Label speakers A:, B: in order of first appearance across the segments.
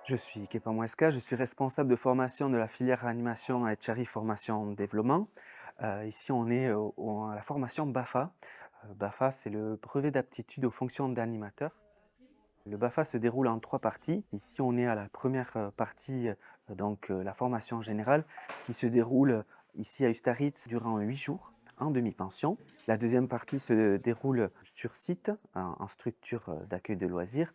A: Je suis Kepa Moueska, je suis responsable de formation de la filière animation à HRI Formation Développement. Ici, on est à la formation BAFA. BAFA, c'est le brevet d'aptitude aux fonctions d'animateur. Le BAFA se déroule en 3 parties. Ici, on est à la première partie, la formation générale, qui se déroule ici à Ustaritz durant 8 jours en demi-pension. La deuxième partie se déroule sur site, en structure d'accueil de loisirs.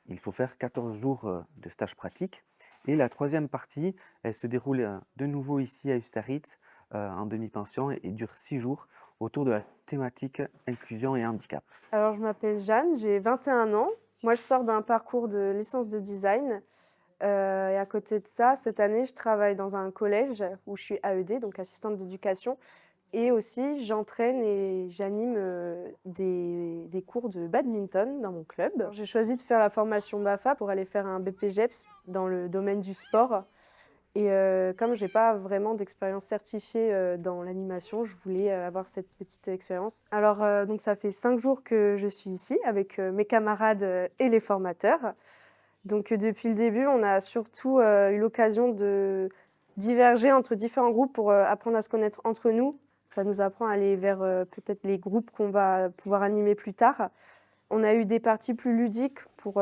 A: Il faut faire 14 jours de stage pratique. Et la troisième partie, elle se déroule de nouveau ici à Ustaritz en demi-pension et dure 6 jours autour de la thématique inclusion et handicap.
B: Alors, je m'appelle Jeanne, j'ai 21 ans. Moi, je sors d'un parcours de licence de design. Et à côté de ça, cette année, je travaille dans un collège où je suis AED, donc assistante d'éducation. Et aussi, j'entraîne et j'anime des cours de badminton dans mon club. J'ai choisi de faire la formation BAFA pour aller faire un BPGEPS dans le domaine du sport. Et comme j'ai pas vraiment d'expérience certifiée dans l'animation, je voulais avoir cette petite expérience. Alors donc ça fait 5 jours que je suis ici avec mes camarades et les formateurs. Donc depuis le début, on a surtout eu l'occasion de diverger entre différents groupes pour apprendre à se connaître entre nous. Ça nous apprend à aller vers peut-être les groupes qu'on va pouvoir animer plus tard. On a eu des parties plus ludiques pour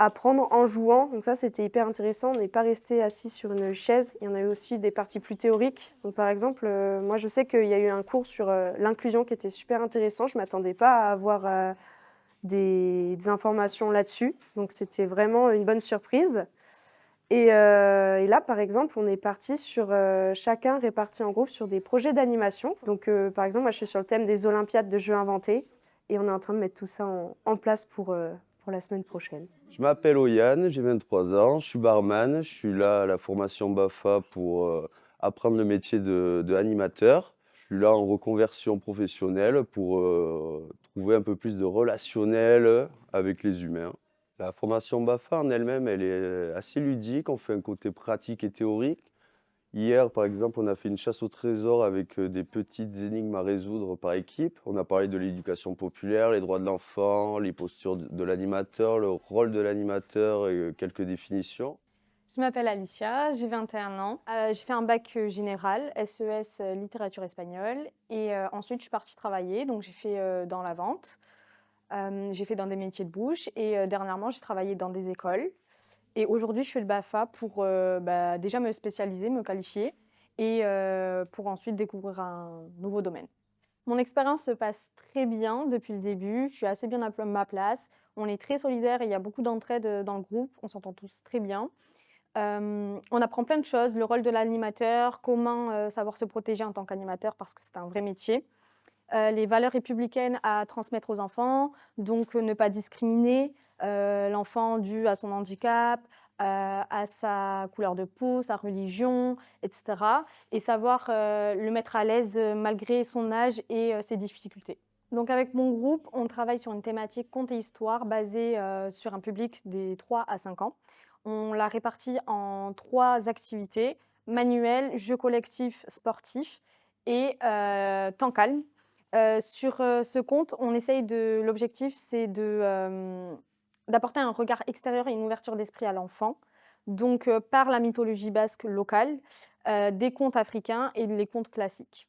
B: apprendre en jouant, donc ça c'était hyper intéressant, on n'est pas resté assis sur une chaise. Il y en a eu aussi des parties plus théoriques. Donc par exemple, moi je sais qu'il y a eu un cours sur l'inclusion qui était super intéressant. Je ne m'attendais pas à avoir des informations là-dessus, donc c'était vraiment une bonne surprise. Et là par exemple, on est parti sur chacun réparti en groupe sur des projets d'animation. Donc par exemple, moi je suis sur le thème des Olympiades de jeux inventés et on est en train de mettre tout ça en place pour la semaine prochaine.
C: Je m'appelle Oyan, j'ai 23 ans, je suis barman, je suis là à la formation BAFA pour apprendre le métier de animateur. Je suis là en reconversion professionnelle pour trouver un peu plus de relationnel avec les humains. La formation BAFA en elle-même, elle est assez ludique, on fait un côté pratique et théorique. Hier, par exemple, on a fait une chasse au trésor avec des petites énigmes à résoudre par équipe. On a parlé de l'éducation populaire, les droits de l'enfant, les postures de l'animateur, le rôle de l'animateur et quelques définitions.
D: Je m'appelle Alicia, j'ai 21 ans. J'ai fait un bac général, SES littérature espagnole et ensuite je suis partie travailler, donc j'ai fait dans la vente. J'ai fait dans des métiers de bouche et dernièrement j'ai travaillé dans des écoles. Et aujourd'hui je fais le BAFA pour déjà me spécialiser, me qualifier et pour ensuite découvrir un nouveau domaine. Mon expérience se passe très bien depuis le début, je suis assez bien à ma place. On est très solidaires et il y a beaucoup d'entraide dans le groupe, on s'entend tous très bien. On apprend plein de choses, le rôle de l'animateur, comment savoir se protéger en tant qu'animateur parce que c'est un vrai métier. Les valeurs républicaines à transmettre aux enfants, donc ne pas discriminer l'enfant dû à son handicap, à sa couleur de peau, sa religion, et cetera, et savoir le mettre à l'aise malgré son âge et ses difficultés. Donc avec mon groupe, on travaille sur une thématique conte et histoire basée sur un public des 3 à 5 ans. On l'a répartie en 3 activités: manuel, jeu collectif, sportif et temps calme. Sur ce conte, on essaye l'objectif, c'est d'apporter un regard extérieur et une ouverture d'esprit à l'enfant, donc par la mythologie basque locale, des contes africains et les contes classiques.